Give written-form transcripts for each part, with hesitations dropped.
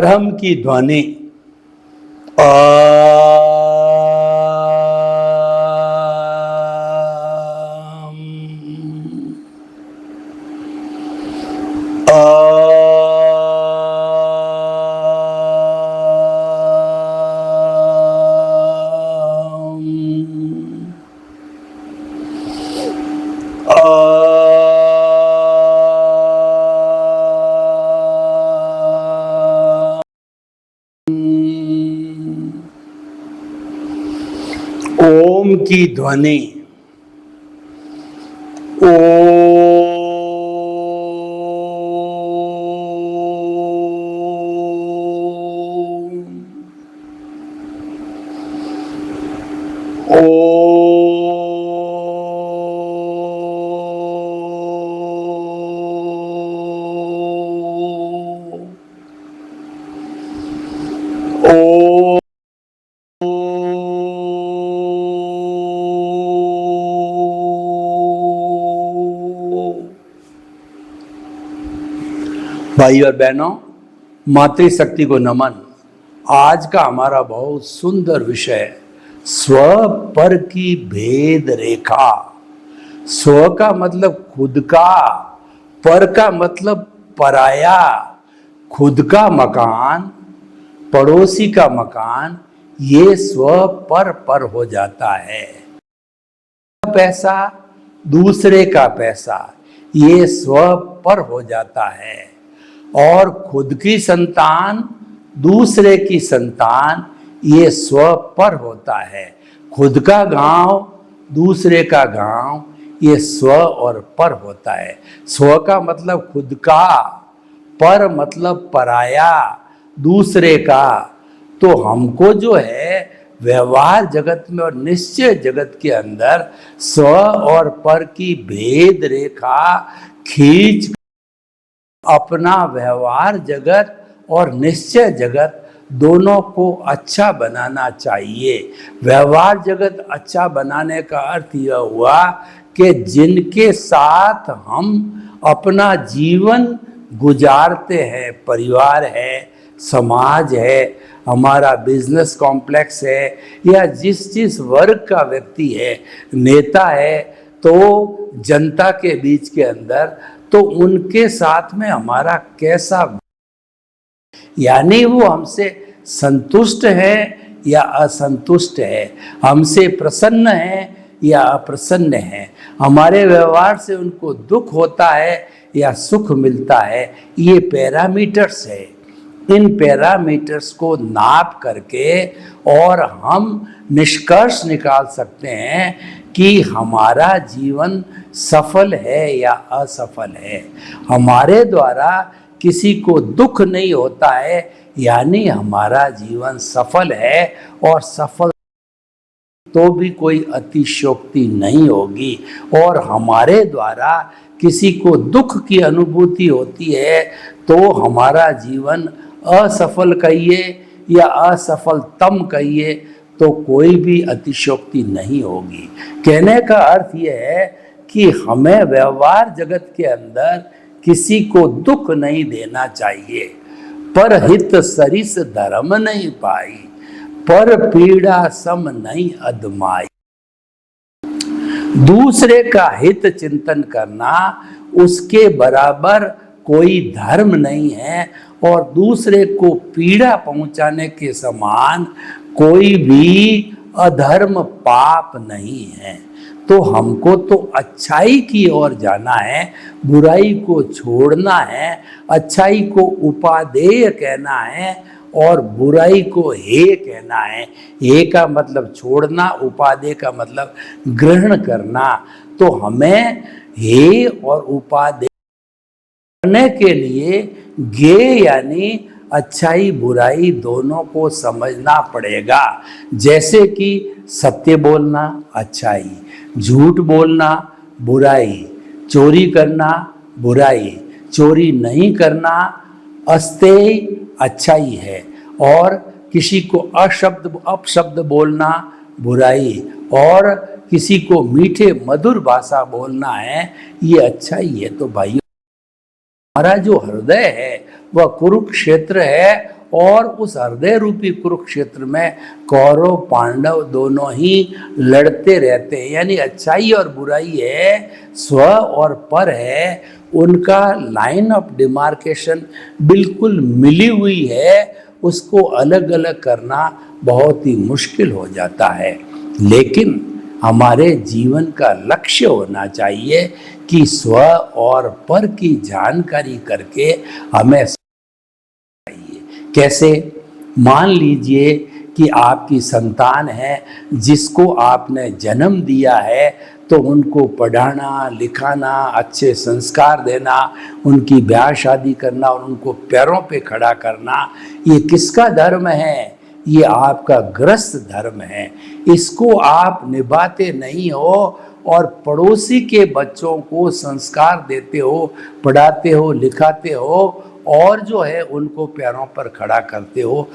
प्रारंभ की ध्वनि ओम की ध्वनि भाई और बहनों, मातृशक्ति को नमन। आज का हमारा बहुत सुंदर विषय स्व पर की भेद रेखा। स्व का मतलब खुद का, पर का मतलब पराया। खुद का मकान, पड़ोसी का मकान, ये स्व पर हो जाता है। पैसा, दूसरे का पैसा, ये स्व पर हो जाता है। और खुद की संतान, दूसरे की संतान, ये स्व पर होता है। खुद का गांव, दूसरे का गांव, ये स्व और पर होता है। स्व का मतलब खुद का, पर मतलब पराया, दूसरे का। तो हमको जो है व्यवहार जगत में और निश्चय जगत के अंदर स्व और पर की भेद रेखा खींच अपना व्यवहार जगत और निश्चय जगत दोनों को अच्छा बनाना चाहिए। व्यवहार जगत अच्छा बनाने का अर्थ यह हुआ कि जिनके साथ हम अपना जीवन गुजारते हैं, परिवार है, समाज है, हमारा बिजनेस कॉम्प्लेक्स है, या जिस वर्ग का व्यक्ति है, नेता है, तो जनता के बीच के अंदर, तो उनके साथ में हमारा कैसा, यानी वो हमसे संतुष्ट है या असंतुष्ट है, हमसे प्रसन्न है या अप्रसन्न है, हमारे व्यवहार से उनको दुख होता है या सुख मिलता है, ये पैरामीटर्स है। इन पैरामीटर्स को नाप करके और हम निष्कर्ष निकाल सकते हैं कि हमारा जीवन सफल है या असफल है। हमारे द्वारा किसी को दुख नहीं होता है, यानी हमारा जीवन सफल है। और सफल तो भी कोई अतिशयोक्ति नहीं होगी। और हमारे द्वारा किसी को दुख की अनुभूति होती है तो हमारा जीवन असफल कहिए या असफलतम कहिए, तो कोई भी अतिशयोक्ति नहीं होगी। कहने का अर्थ यह है कि हमें व्यवहार जगत के अंदर किसी को दुख नहीं देना चाहिए। पर हित सरिस धर्म नहीं पाई, पर पीड़ा सम नहीं अदमाई। दूसरे का हित चिंतन करना उसके बराबर कोई धर्म नहीं है, और दूसरे को पीड़ा पहुंचाने के समान कोई भी अधर्म पाप नहीं है। तो हमको तो अच्छाई की ओर जाना है, बुराई को छोड़ना है, अच्छाई को उपादेय कहना है और बुराई को हे कहना है। हे का मतलब छोड़ना, उपादेय का मतलब ग्रहण करना। तो हमें हे और उपादेय करने के लिए गे यानी अच्छाई बुराई दोनों को समझना पड़ेगा। जैसे कि सत्य बोलना अच्छाई, झूठ बोलना बुराई, चोरी करना बुराई, चोरी नहीं करना अस्तेय अच्छाई है, और किसी को अपशब्द बोलना बुराई, और किसी को मीठे मधुर भाषा बोलना है, ये अच्छाई है। तो भाइयों, हमारा जो हृदय है वह कुरुक्षेत्र है और उस हृदय रूपी कुरुक्षेत्र में कौरव पांडव दोनों ही लड़ते रहते हैं। यानी अच्छाई और बुराई है, स्व और पर है, उनका लाइन ऑफ डिमार्केशन बिल्कुल मिली हुई है, उसको अलग अलग करना बहुत ही मुश्किल हो जाता है। लेकिन हमारे जीवन का लक्ष्य होना चाहिए कि स्व और पर की जानकारी करके हमें चाहिए। कैसे? मान लीजिए कि आपकी संतान है जिसको आपने जन्म दिया है, तो उनको पढ़ाना लिखाना, अच्छे संस्कार देना, उनकी ब्याह शादी करना और उनको पैरों पे खड़ा करना, ये किसका धर्म है? ये आपका गृहस्थ धर्म है। इसको आप निभाते नहीं हो और पड़ोसी के बच्चों को संस्कार देते हो, पढ़ाते हो, लिखाते हो और जो है उनको पैरों पर खड़ा करते हो,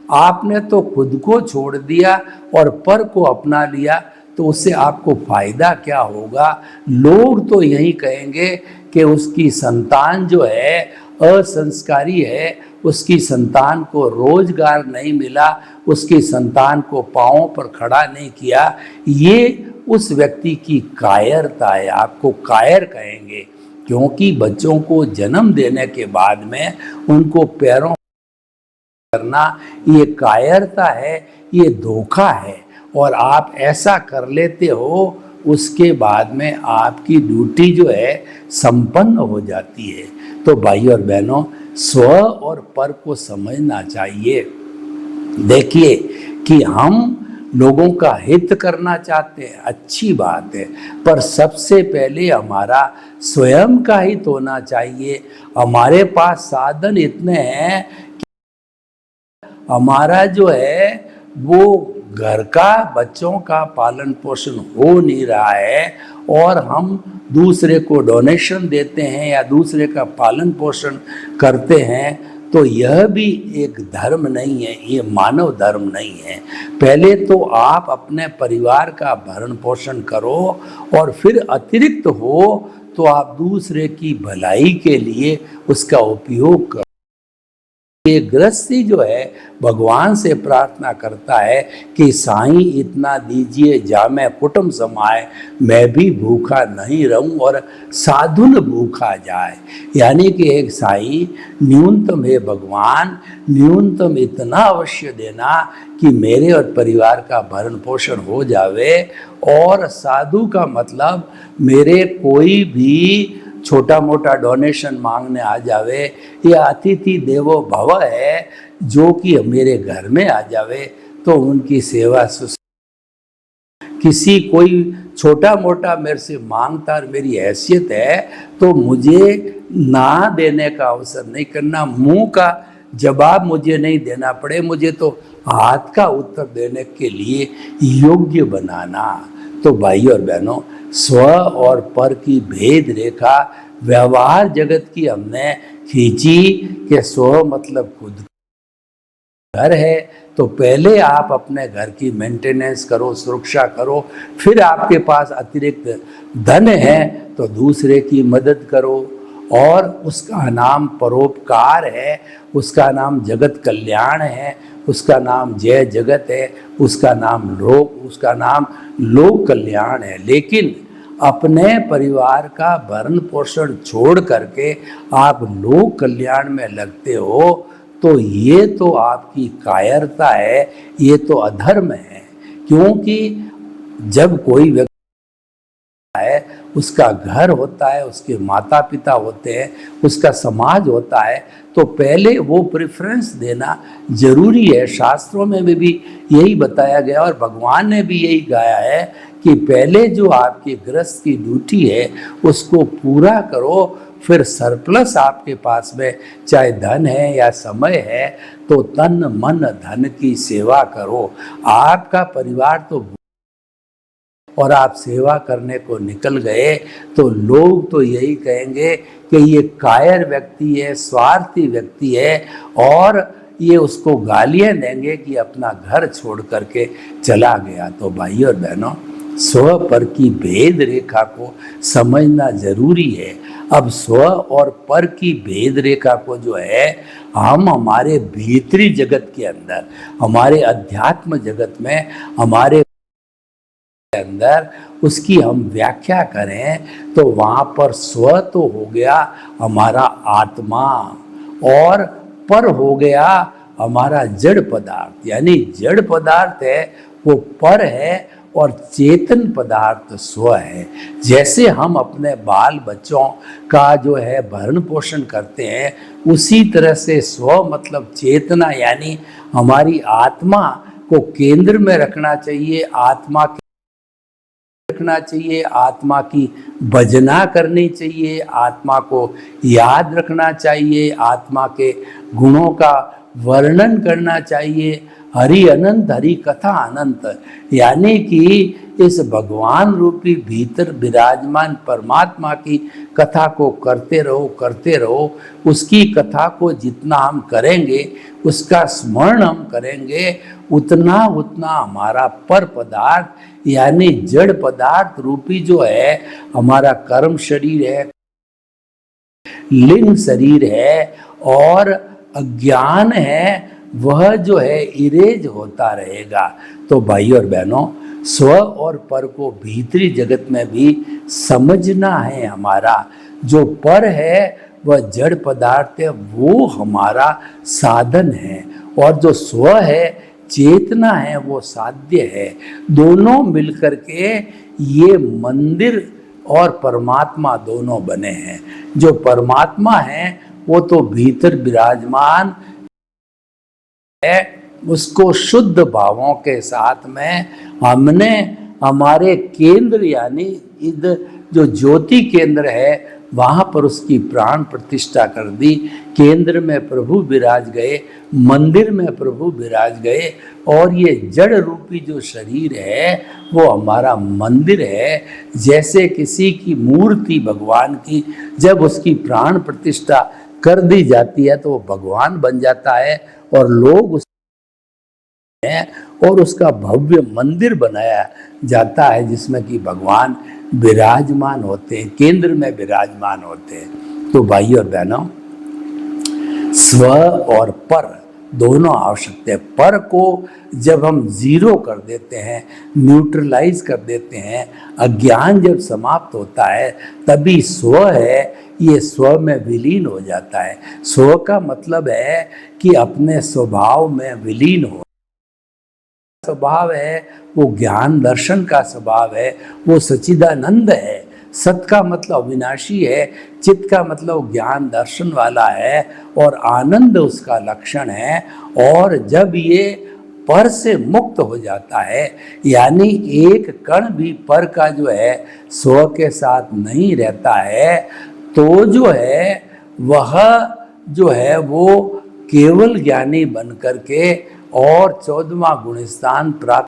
आपने तो खुद को छोड़ दिया और पर को अपना लिया, तो उससे आपको फायदा क्या होगा? लोग तो यही कहेंगे कि उसकी संतान जो है असंस्कारी है, उसकी संतान को रोजगार नहीं मिला, उसकी संतान को पांवों पर खड़ा नहीं किया। ये उस व्यक्ति की कायरता है, आपको कायर कहेंगे, क्योंकि बच्चों को जन्म देने के बाद में उनको पैरों करना ये कायरता है, ये धोखा है। और आप ऐसा कर लेते हो, उसके बाद में आपकी ड्यूटी जो है संपन्न हो जाती है। तो भाई और बहनों, स्व और पर को समझना चाहिए। देखिए कि हम लोगों का हित करना चाहते हैं, अच्छी बात है, पर सबसे पहले हमारा स्वयं का हित होना चाहिए। हमारे पास साधन इतने हैं कि हमारा जो है वो घर का, बच्चों का पालन पोषण हो नहीं रहा है और हम दूसरे को डोनेशन देते हैं या दूसरे का पालन पोषण करते हैं, तो यह भी एक धर्म नहीं है, ये मानव धर्म नहीं है। पहले तो आप अपने परिवार का भरण पोषण करो और फिर अतिरिक्त हो तो आप दूसरे की भलाई के लिए उसका उपयोग करो। ये गृहस्थी जो है भगवान से प्रार्थना करता है कि साईं इतना दीजिए जामै कुटुंब समाए, मैं भी भूखा नहीं रहूं और साधुन भूखा जाए। यानी कि एक साईं न्यूनतम है भगवान, न्यूनतम इतना अवश्य देना कि मेरे और परिवार का भरण पोषण हो जावे। और साधु का मतलब मेरे कोई भी छोटा मोटा डोनेशन मांगने आ जावे, या अतिथि देवो भव है, जो कि मेरे घर में आ जावे तो उनकी सेवा किसी कोई छोटा मोटा मेरे से मांगता और मेरी हैसियत है तो मुझे ना देने का अवसर नहीं करना, मुंह का जवाब मुझे नहीं देना पड़े, मुझे तो हाथ का उत्तर देने के लिए योग्य बनाना। तो भाई और बहनों, स्व और पर की भेद रेखा व्यवहार जगत की हमने खींची कि स्व मतलब खुद घर है, तो पहले आप अपने घर की मेंटेनेंस करो, सुरक्षा करो, फिर आपके पास अतिरिक्त धन है तो दूसरे की मदद करो, और उसका नाम परोपकार है, उसका नाम जगत कल्याण है, उसका नाम जय जगत है, उसका नाम लोक कल्याण है। लेकिन अपने परिवार का भरण पोषण छोड़ करके आप लोक कल्याण में लगते हो, तो ये तो आपकी कायरता है, ये तो अधर्म है। क्योंकि जब कोई व्यक्ति है, उसका घर होता है, उसके माता पिता होते हैं, उसका समाज होता है, तो पहले वो प्रेफरेंस देना जरूरी है। शास्त्रों में भी यही बताया गया और भगवान ने भी यही गाया है कि पहले जो आपकी गृहस्थ की ड्यूटी है उसको पूरा करो, फिर सरप्लस आपके पास में चाहे धन है या समय है तो तन मन धन की सेवा करो। आपका परिवार तो और आप सेवा करने को निकल गए तो लोग तो यही कहेंगे कि ये कायर व्यक्ति है, स्वार्थी व्यक्ति है, और ये उसको गालियां देंगे कि अपना घर छोड़ करके चला गया। तो भाई और बहनों, स्व पर की भेद रेखा को समझना जरूरी है। अब स्व और पर की भेद रेखा को जो है हम हमारे भीतरी जगत के अंदर, हमारे अध्यात्म जगत में, हमारे अंदर उसकी हम व्याख्या करें तो वहां पर स्व तो हो गया हमारा आत्मा, और पर हो गया हमारा जड़ पदार्थ। यानी जड़ पदार्थ है वो पर है और चेतन पदार्थ स्व है। जैसे हम अपने बाल बच्चों का जो है भरण पोषण करते हैं, उसी तरह से स्व मतलब चेतना यानी हमारी आत्मा को केंद्र में रखना चाहिए, आत्मा रखना चाहिए, आत्मा की भजना करनी चाहिए, आत्मा को याद रखना चाहिए, आत्मा के गुणों का वर्णन करना चाहिए। हरि अनंत, हरि कथा अनंत, यानी कि इस भगवान रूपी भीतर विराजमान परमात्मा की कथा को करते रहो। उसकी कथा को जितना हम करेंगे, उसका स्मरण हम करेंगे, उतना हमारा पर पदार्थ यानी जड़ पदार्थ रूपी जो है हमारा कर्म शरीर है, लिंग शरीर है और अज्ञान है, वह जो है इरेज होता रहेगा। तो भाई और बहनों, स्व और पर को भीतरी जगत में भी समझना है। हमारा जो पर है वह जड़ पदार्थ है, वो हमारा साधन है, और जो स्व है चेतना है वो साध्य है। दोनों मिलकर के ये मंदिर और परमात्मा दोनों बने हैं। जो परमात्मा है वो तो भीतर विराजमान है, उसको शुद्ध भावों के साथ में हमने हमारे केंद्र यानी जो ज्योति केंद्र है वहां पर उसकी प्राण प्रतिष्ठा कर दी। केंद्र में प्रभु विराज गए, मंदिर में प्रभु विराज गए, और ये जड़ रूपी जो शरीर है वो हमारा मंदिर है। जैसे किसी की मूर्ति भगवान की जब उसकी प्राण प्रतिष्ठा कर दी जाती है तो वो भगवान बन जाता है, और लोग उस और उसका भव्य मंदिर बनाया जाता है जिसमें कि भगवान विराजमान होते हैं, केंद्र में विराजमान होते हैं। तो भाई और बहनों, स्व और पर दोनों आवश्यक है। पर को जब हम जीरो कर देते हैं, न्यूट्रलाइज कर देते हैं, अज्ञान जब समाप्त होता है, तभी स्व है ये स्व में विलीन हो जाता है। स्व का मतलब है कि अपने स्वभाव में विलीन हो। स्वभाव है वो ज्ञान दर्शन का स्वभाव है, वो सच्चिदानंद है। सत का मतलब अविनाशी है, चित्त का मतलब ज्ञान दर्शन वाला है, और आनंद उसका लक्षण है। और जब ये पर से मुक्त हो जाता है, यानी एक कण भी पर का जो है स्व के साथ नहीं रहता है, तो जो है वह जो है वो केवल ज्ञानी बन करके और 14वां गुण स्थान प्राप्त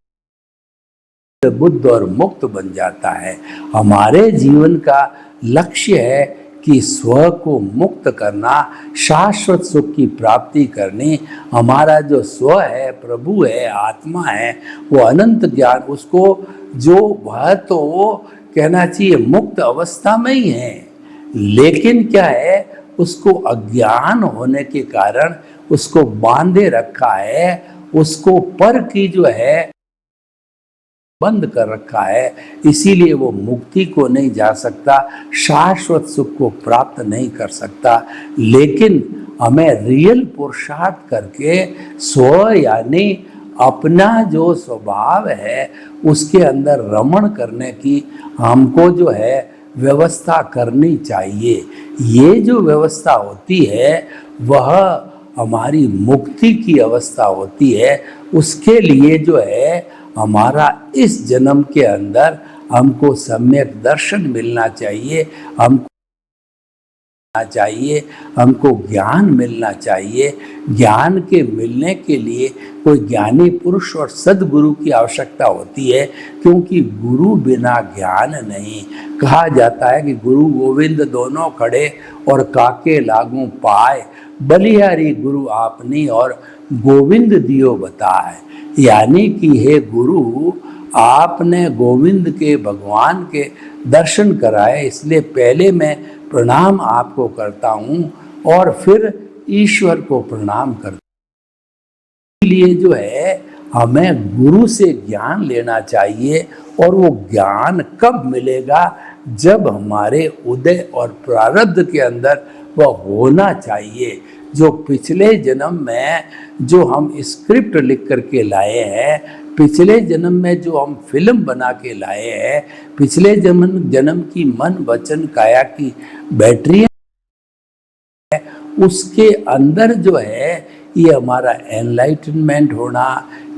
बुद्ध और मुक्त बन जाता है। हमारे जीवन का लक्ष्य है कि स्व को मुक्त करना, शाश्वत सुख की प्राप्ति करनी। हमारा जो स्व है, प्रभु है, आत्मा है, वो अनंत ज्ञान, उसको जो वह तो कहना चाहिए मुक्त अवस्था में ही है, लेकिन क्या है उसको अज्ञान होने के कारण उसको बांधे रखा है, उसको पर की जो है बंद कर रखा है। इसीलिए वो मुक्ति को नहीं जा सकता, शाश्वत सुख को प्राप्त नहीं कर सकता। लेकिन हमें रियल पुरुषार्थ करके स्व यानी अपना जो स्वभाव है उसके अंदर रमण करने की हमको जो है व्यवस्था करनी चाहिए। ये जो व्यवस्था होती है वह हमारी मुक्ति की अवस्था होती है। उसके लिए जो है हमारा इस जन्म के अंदर हमको सम्यक दर्शन मिलना चाहिए, हमको ज्ञान मिलना चाहिए। ज्ञान के मिलने के लिए कोई ज्ञानी पुरुष और सद्गुरु की आवश्यकता होती है, क्योंकि गुरु बिना ज्ञान नहीं। कहा जाता है कि गुरु गोविंद दोनों खड़े और काके लागू पाए, बलिहारी गुरु आपनी और गोविंद दियो बताए। यानी कि हे गुरु आपने गोविंद के भगवान के दर्शन कराए, इसलिए पहले मैं प्रणाम आपको करता हूँ और फिर ईश्वर को प्रणाम करता हूँ। इसलिए जो है हमें गुरु से ज्ञान लेना चाहिए, और वो ज्ञान कब मिलेगा? जब हमारे उदय और प्रारब्ध के अंदर वह होना चाहिए। जो पिछले जन्म में जो हम स्क्रिप्ट लिख करके लाए हैं, पिछले जन्म में जो हम फिल्म बना के लाए हैं, पिछले जन्म की मन वचन काया की बैटरी, उसके अंदर जो है ये हमारा एनलाइटनमेंट होना,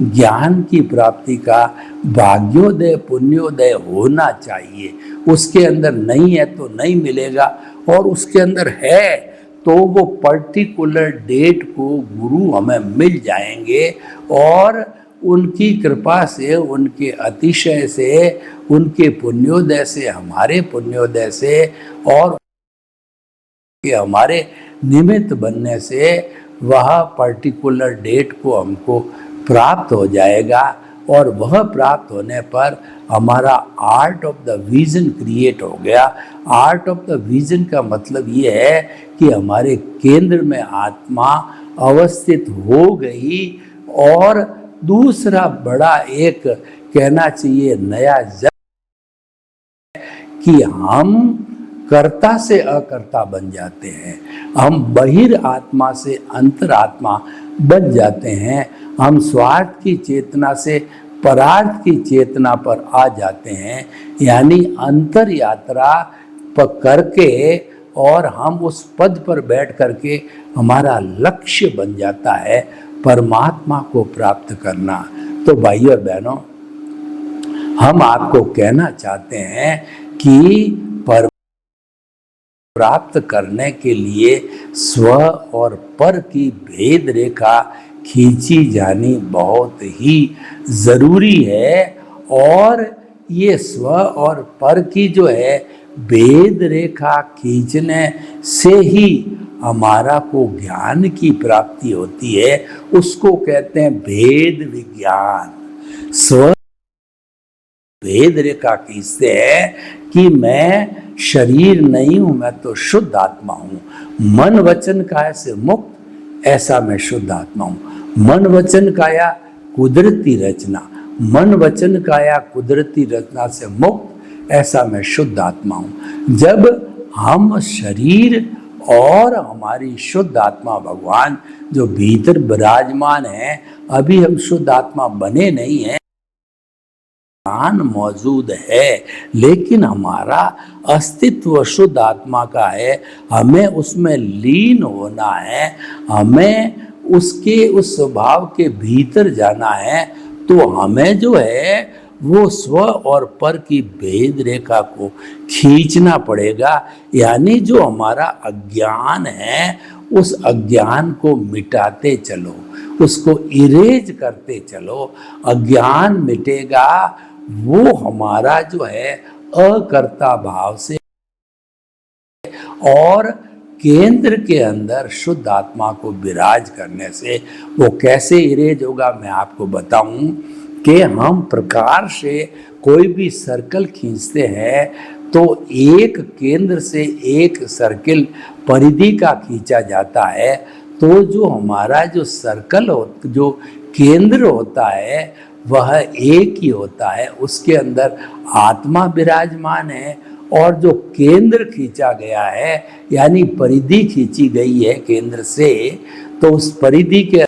ज्ञान की प्राप्ति का भाग्योदय पुण्योदय होना चाहिए। उसके अंदर नहीं है तो नहीं मिलेगा, और उसके अंदर है तो वो पर्टिकुलर डेट को गुरु हमें मिल जाएंगे, और उनकी कृपा से, उनके अतिशय से, उनके पुण्योदय से, हमारे पुण्योदय से और हमारे निमित्त बनने से वह पर्टिकुलर डेट को हमको प्राप्त हो जाएगा। और वह प्राप्त होने पर हमारा art of the vision create हो गया। आर्ट ऑफ द विजन का मतलब ये है कि हमारे केंद्र में आत्मा अवस्थित हो गई, और दूसरा बड़ा एक कहना चाहिए नया कि हम कर्ता से अकर्ता बन जाते हैं, हम बहिर आत्मा से अंतरात्मा बन जाते हैं, हम स्वार्थ की चेतना से परार्थ की चेतना पर आ जाते हैं, यानी अंतर यात्रा पर करके, और हम उस पद पर बैठ करके हमारा लक्ष्य बन जाता है परमात्मा को प्राप्त करना। तो भाइयों और बहनों, हम आपको कहना चाहते हैं कि प्राप्त करने के लिए स्व और पर की भेद रेखा खींची जानी बहुत ही जरूरी है। और ये स्व और पर की जो है भेद रेखा खींचने से ही हमारा को ज्ञान की प्राप्ति होती है। उसको कहते हैं भेद विज्ञान। स्व भेद रेखा खींचते हैं कि मैं शरीर नहीं हूं, मैं तो शुद्ध आत्मा हूं। मन वचन काया से मुक्त, ऐसा मैं शुद्ध आत्मा हूं। मन वचन काया कुदरती रचना, मन वचन काया कुदरती रचना से मुक्त, ऐसा मैं शुद्ध आत्मा हूं। जब हम शरीर और हमारी शुद्ध आत्मा भगवान जो भीतर विराजमान है, अभी हम शुद्ध आत्मा बने नहीं हैं, ज्ञान मौजूद है, लेकिन हमारा अस्तित्व शुद्ध आत्मा का है। हमें उसमें लीन होना है, हमें उसके उस स्वभाव के भीतर जाना है। तो हमें जो है वो स्व और पर की भेद रेखा को खींचना पड़ेगा, यानी जो हमारा अज्ञान है उस अज्ञान को मिटाते चलो, उसको इरेज करते चलो। अज्ञान मिटेगा, वो हमारा जो है अकर्ता भाव से और केंद्र के अंदर शुद्ध आत्मा को विराज करने से। वो कैसे इरेज होगा मैं आपको बताऊं कि हम प्रकार से कोई भी सर्कल खींचते हैं तो एक केंद्र से एक सर्कल परिधि का खींचा जाता है। तो जो हमारा जो सर्कल जो केंद्र होता है वह एक ही होता है, उसके अंदर आत्मा विराजमान है। और जो केंद्र खींचा गया है यानी परिधि खींची गई है केंद्र से, तो उस परिधि के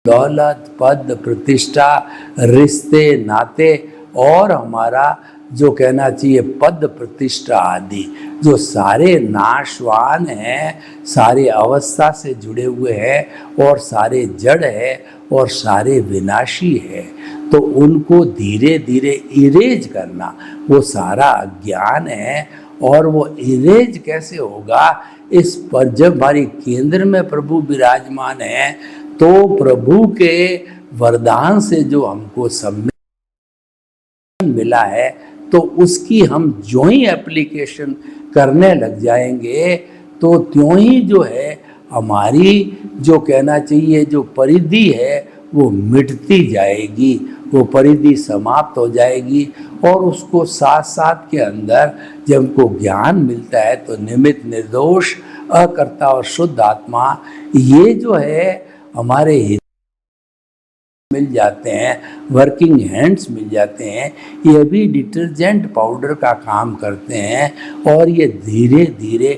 दौलत, पद, प्रतिष्ठा, रिश्ते, नाते और हमारा जो कहना चाहिए पद प्रतिष्ठा आदि जो सारे नाशवान हैं, सारे अवस्था से जुड़े हुए हैं और सारे जड़ है और सारे विनाशी है, तो उनको धीरे धीरे इरेज करना वो सारा अज्ञान है। और वो इरेज कैसे होगा? इस पर जब हमारी केंद्र में प्रभु विराजमान है तो प्रभु के वरदान से जो हमको सम्मान मिला है तो उसकी हम जो ही एप्लीकेशन करने लग जाएंगे तो त्यों ही जो है हमारी जो कहना चाहिए जो परिधि है वो मिटती जाएगी, वो परिधि समाप्त हो जाएगी। और उसको साथ साथ के अंदर जब हमको ज्ञान मिलता है तो निमित्त, निर्दोष, अकर्ता और शुद्ध आत्मा, ये जो है हमारे मिल जाते हैं, वर्किंग हैंड्स मिल जाते हैं। ये भी डिटर्जेंट पाउडर का काम करते हैं और ये धीरे धीरे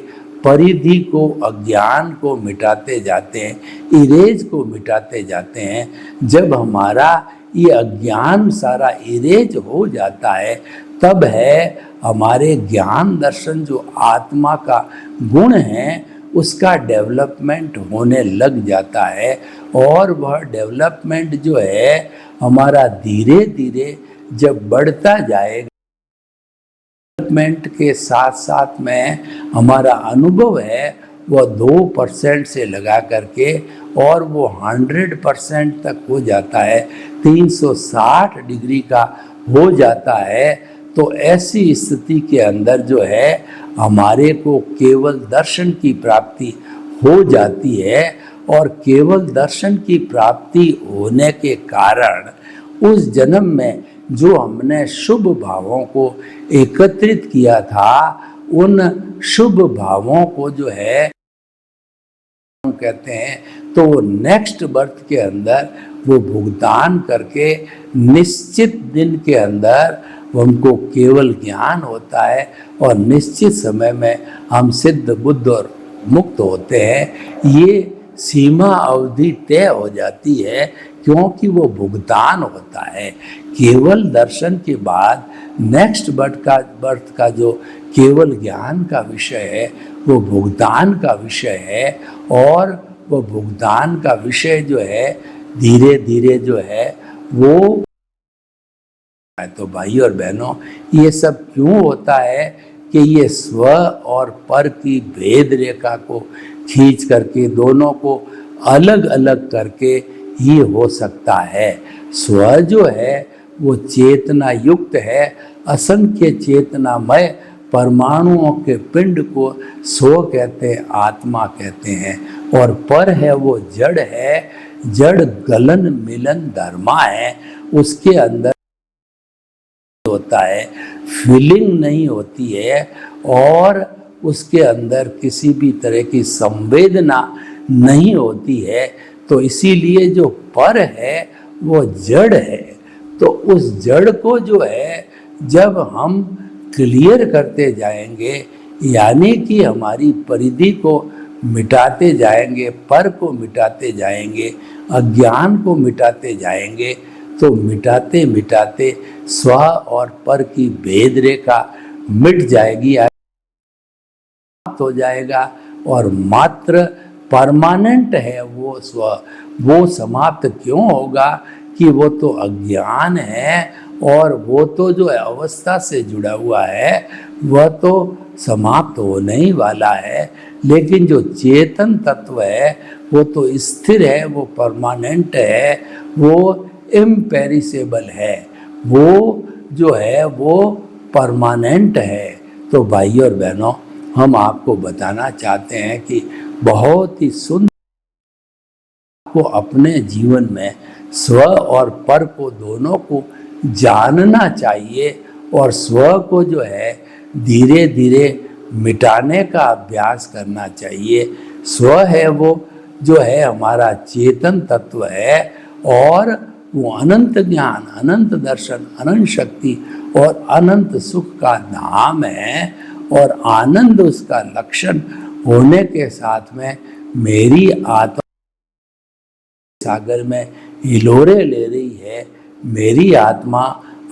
परिधि को, अज्ञान को मिटाते जाते हैं, इरेज को मिटाते जाते हैं। जब हमारा ये अज्ञान सारा इरेज हो जाता है तब है हमारे ज्ञान दर्शन जो आत्मा का गुण है उसका डेवलपमेंट होने लग जाता है। और वह डेवलपमेंट जो है हमारा धीरे धीरे जब बढ़ता जाएगा, डेवलपमेंट के साथ साथ में हमारा अनुभव है वह 2% से लगा करके और वो 100% तक हो जाता है, 360 डिग्री का हो जाता है। तो ऐसी स्थिति के अंदर जो है हमारे को केवल दर्शन की प्राप्ति हो जाती है। और केवल दर्शन की प्राप्ति होने के कारण उस जन्म में जो हमने शुभ भावों को एकत्रित किया था, उन शुभ भावों को जो है कहते हैं, तो वो नेक्स्ट बर्थ के अंदर वो भुगतान करके निश्चित दिन के अंदर हमको केवल ज्ञान होता है और निश्चित समय में हम सिद्ध, बुद्ध और मुक्त होते हैं। ये सीमा अवधि तय हो जाती है क्योंकि वो भुगतान होता है। केवल दर्शन के बाद नेक्स्ट बर्थ का जो केवल ज्ञान का विषय है वो भुगतान का विषय है। और वो भुगतान का विषय जो है धीरे धीरे जो है वो, तो भाई और बहनों, ये सब क्यों होता है कि ये स्व और पर की भेद रेखा को खींच करके दोनों को अलग अलग करके ही हो सकता है। स्व जो है वो चेतना युक्त है, असंख्य चेतनामय परमाणुओं के पिंड को स्व कहते हैं, आत्मा कहते हैं। और पर है वो जड़ है, जड़ गलन मिलन धर्मा है, उसके अंदर होता है, फीलिंग नहीं होती है और उसके अंदर किसी भी तरह की संवेदना नहीं होती है। तो इसीलिए जो पर है वो जड़ है। तो उस जड़ को जो है जब हम क्लियर करते जाएंगे, यानी कि हमारी परिधि को मिटाते जाएंगे, पर को मिटाते जाएंगे, अज्ञान को मिटाते जाएंगे, तो मिटाते मिटाते स्व और पर की भेद रेखा मिट जाएगी, हो जाएगा। और मात्र परमानेंट है वो स्व। वो समाप्त क्यों होगा कि वो तो अज्ञान है और वो तो जो अवस्था से जुड़ा हुआ है वह तो समाप्त होने ही वाला है। लेकिन जो चेतन तत्व है वो तो स्थिर है, वो परमानेंट है, वो इम्पेरिसेबल है, वो जो है वो परमानेंट है। तो भाई और बहनों, हम आपको बताना चाहते हैं कि बहुत ही सुंदर को अपने जीवन में स्व और पर को दोनों को जानना चाहिए और स्व को जो है धीरे धीरे मिटाने का अभ्यास करना चाहिए। स्व है वो जो है हमारा चेतन तत्व है और वो अनंत ज्ञान, अनंत दर्शन, अनंत शक्ति और अनंत सुख का धाम है। और आनंद उसका लक्षण होने के साथ में मेरी आत्मा सागर में हिलोरे ले रही है, मेरी आत्मा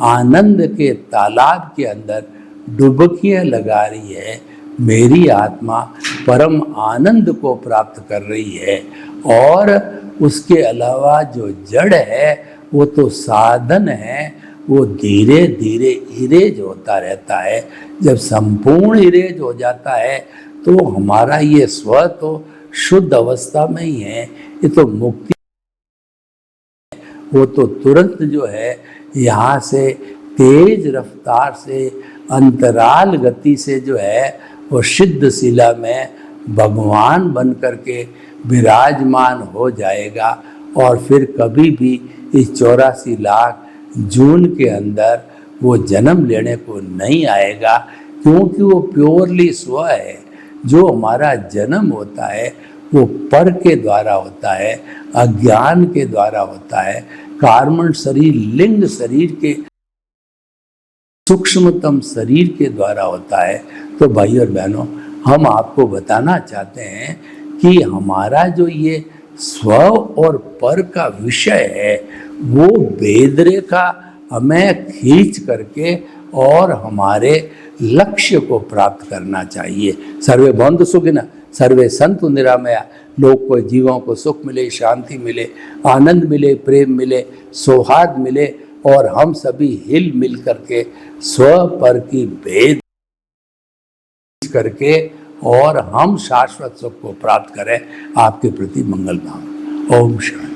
आनंद के तालाब के अंदर डुबकियां लगा रही है, मेरी आत्मा परम आनंद को प्राप्त कर रही है। और उसके अलावा जो जड़ है वो तो साधन है, वो धीरे धीरे इरेज होता रहता है। जब संपूर्ण इरेज हो जाता है तो हमारा ये स्व तो शुद्ध अवस्था में ही है, ये तो मुक्ति, वो तो तुरंत जो है यहाँ से तेज रफ्तार से अंतराल गति से जो है वो सिद्ध शिला में भगवान बन करके विराजमान हो जाएगा। और फिर कभी भी इस 84 लाख जून के अंदर वो जन्म लेने को नहीं आएगा, क्योंकि वो प्योरली स्व है। जो हमारा जन्म होता है वो पर के द्वारा होता है, अज्ञान के द्वारा होता है, कार्मण शरीर, लिंग शरीर के सूक्ष्मतम शरीर के द्वारा होता है। तो भाई और बहनों, हम आपको बताना चाहते हैं कि हमारा जो ये स्व और पर का विषय है वो भेद रेखा हमें खींच करके और हमारे लक्ष्य को प्राप्त करना चाहिए। सर्वे भवन्तु सुखिनः, सर्वे सन्तु निरामया। लोग को, जीवों को सुख मिले, शांति मिले, आनंद मिले, प्रेम मिले, सौहार्द मिले और हम सभी हिल मिल करके स्व पर की भेद करके और हम शाश्वत सुख को प्राप्त करें। आपके प्रति मंगल भाव। ओम शांति।